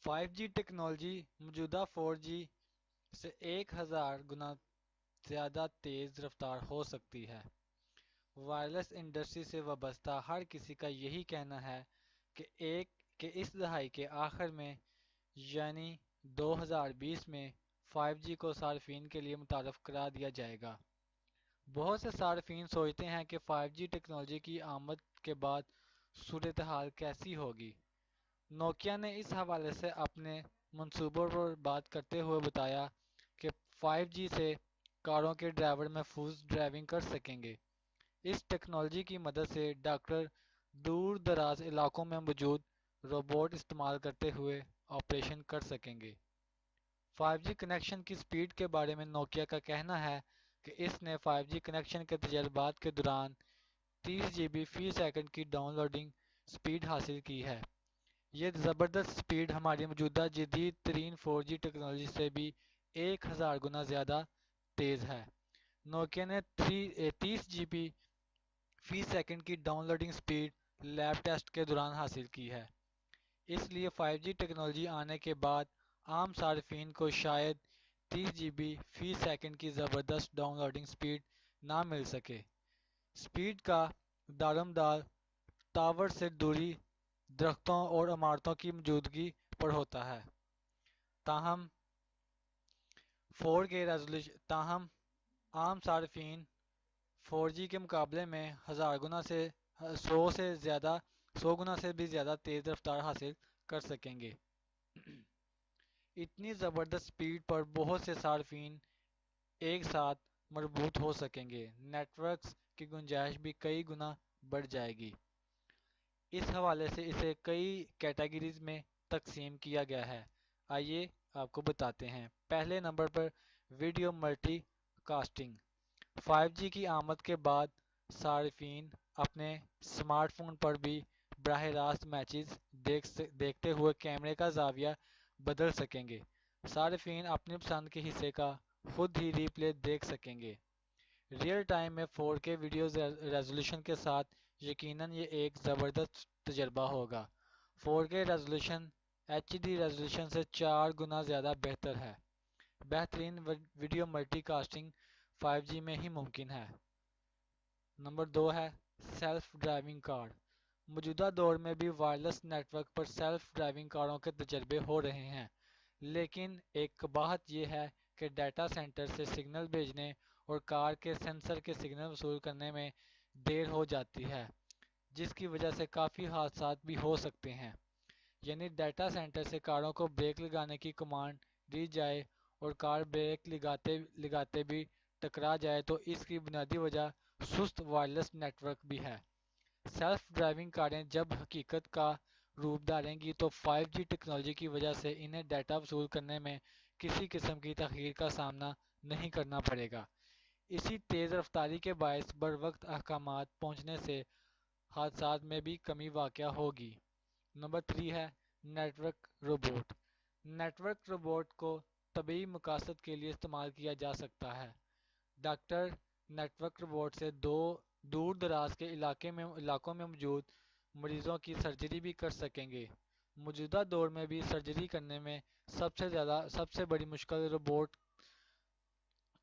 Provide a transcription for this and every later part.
5G technology موجودہ 4G سے 1000 گنا زیادہ تیز رفتار ہو سکتی ہے۔ وائرلیس انڈسٹری سے وابستہ ہر کسی کا یہی کہنا ہے کہ اس دہائی کے آخر میں یعنی 2020 میں 5G کو صارفین کے لیے متعارف کرا دیا جائے گا۔ بہت سے صارفین سوچتے ہیں کہ 5G ٹیکنالوجی کی آمد کے بعد صورتحال کیسی ہوگی۔ نوکیا نے اس حوالے سے اپنے منصوبوں پر بات کرتے ہوئے بتایا کہ 5G سے کاروں کے ڈرائیور محفوظ ڈرائیونگ کر سکیں گے۔ اس ٹیکنالوجی کی مدد سے ڈاکٹر دور دراز علاقوں میں موجود روبوٹ استعمال کرتے ہوئے آپریشن کر سکیں گے۔ 5G کنیکشن کی سپیڈ کے بارے میں نوکیا کا کہنا ہے کہ اس نے 5G کنیکشن کے تجربات کے دوران 30 GB فی سیکنڈ کی ڈاؤن لوڈنگ سپیڈ حاصل کی ہے۔ یہ زبردست سپیڈ ہماری موجودہ جدید ترین 4G ٹیکنالوجی سے بھی 1000 گنا زیادہ تیز ہے۔ نوکیا نے 30 GB فی سیکنڈ کی down loading speed lab test کے دوران حاصل کی ہے۔ اس لیے 5G ٹیکنالوجی آنے کے بعد عام صارفین کو شاید 30 GB فی سیکنڈ کی زبردست ڈاؤن لوڈنگ سپیڈ نہ مل سکے۔ سپیڈ کا دارومدار ٹاور سے دوری، درختوں اور عمارتوں کی موجودگی پر ہوتا ہے۔ تاہم عام صارفین 4G کے مقابلے میں 100 گنا سے بھی زیادہ تیز رفتار حاصل کر سکیں گے۔ اتنی زبردست سپیڈ پر بہت سے صارفین ایک ساتھ مربوط ہو سکیں گے۔ نیٹ ورکس کی گنجائش بھی کئی گنا بڑھ جائے گی۔ اس حوالے سے اسے کئی کیٹیگریز میں تقسیم کیا گیا ہے۔ آئیے آپ کو بتاتے ہیں۔ پہلے نمبر پر ویڈیو ملٹی کاسٹنگ۔ 5G کی آمد کے بعد صارفین اپنے سمارٹ فون پر بھی براہ راست میچز دیکھتے ہوئے کیمرے کا زاویہ بدل سکیں گے۔ صارفین اپنی پسند کے حصے کا خود ہی ری پلے دیکھ سکیں گے۔ ریئل ٹائم میں 4K ویڈیو ریزولوشن کے ساتھ یقیناً یہ ایک زبردست تجربہ ہوگا۔ 4K ریزولوشن HD ریزولوشن سے 4 گنا زیادہ بہتر ہے۔ بہترین ویڈیو ملٹی کاسٹنگ 5G میں ہی ممکن ہے۔ نمبر 2 ہے سیلف ڈرائیونگ کار۔ موجودہ دور میں بھی وائرلیس نیٹ ورک پر سیلف ڈرائیونگ کاروں کے تجربے ہو رہے ہیں، لیکن ایک قباحت یہ ہے کہ ڈیٹا سینٹر سے سگنل بھیجنے اور کار کے سینسر کے سگنل وصول کرنے میں دیر ہو جاتی ہے، جس کی وجہ سے کافی حادثات بھی ہو سکتے ہیں۔ یعنی ڈیٹا سینٹر سے کاروں کو بریک لگانے کی کمانڈ دی جائے اور کار بریک لگاتے بھی ٹکرا جائے تو اس کی بنیادی وجہ سست وائرلیس نیٹ ورک بھی ہے۔ سیلف ڈرائیونگ کاریں جب حقیقت کا روپ دھاریں گی تو 5G ٹیکنالوجی کی وجہ سے انہیں ڈیٹا وصول کرنے میں کسی قسم کی تاخیر کا سامنا نہیں کرنا پڑے گا۔ اسی تیز رفتاری کے باعث بروقت احکامات پہنچنے سے حادثات میں بھی کمی واقع ہوگی۔ نمبر 3 ہے network robot. Network robot کو طبی مقاصد کے لیے استعمال کیا جا سکتا ہے۔ ڈاکٹر نیٹ ورک روبوٹ سے دور دراز کے علاقوں میں موجود مریضوں کی سرجری بھی کر سکیں گے۔ موجودہ دور میں بھی سرجری کرنے میں سب سے بڑی مشکل روبوٹ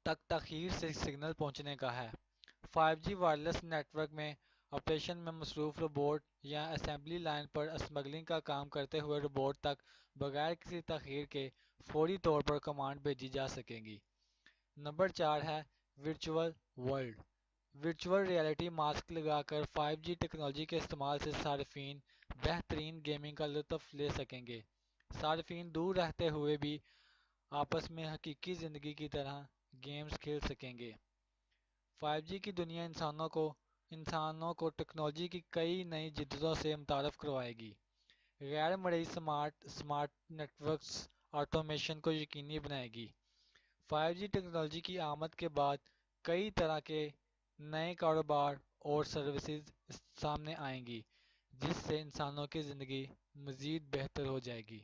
تک تاخیر سے سگنل پہنچنے کا ہے۔ 5G وائرلیس نیٹ ورک میں آپریشن میں مصروف روبوٹ یا اسمبلی لائن پر اسمگلنگ کا کام کرتے ہوئے روبوٹ تک بغیر کسی تاخیر کے فوری طور پر کمانڈ بھیجی جا سکے گی۔ نمبر 4 ہے virtual world. Virtual reality mask لگا کر 5G ٹیکنالوجی کے استعمال سے صارفین بہترین گیمنگ کا لطف لے سکیں گے۔ صارفین دور رہتے ہوئے بھی آپس میں حقیقی زندگی کی طرح گیمز کھیل سکیں گے۔ 5G کی دنیا انسانوں کو ٹیکنالوجی کی کئی نئی جدتوں سے متعارف کروائے گی۔ غیر مرئی سمارٹ نیٹ ورکس آٹومیشن کو یقینی بنائے گی۔ 5G ٹیکنالوجی کی آمد کے بعد کئی طرح کے نئے کاروبار اور سروسز سامنے آئیں گی، جس سے انسانوں کی زندگی مزید بہتر ہو جائے گی۔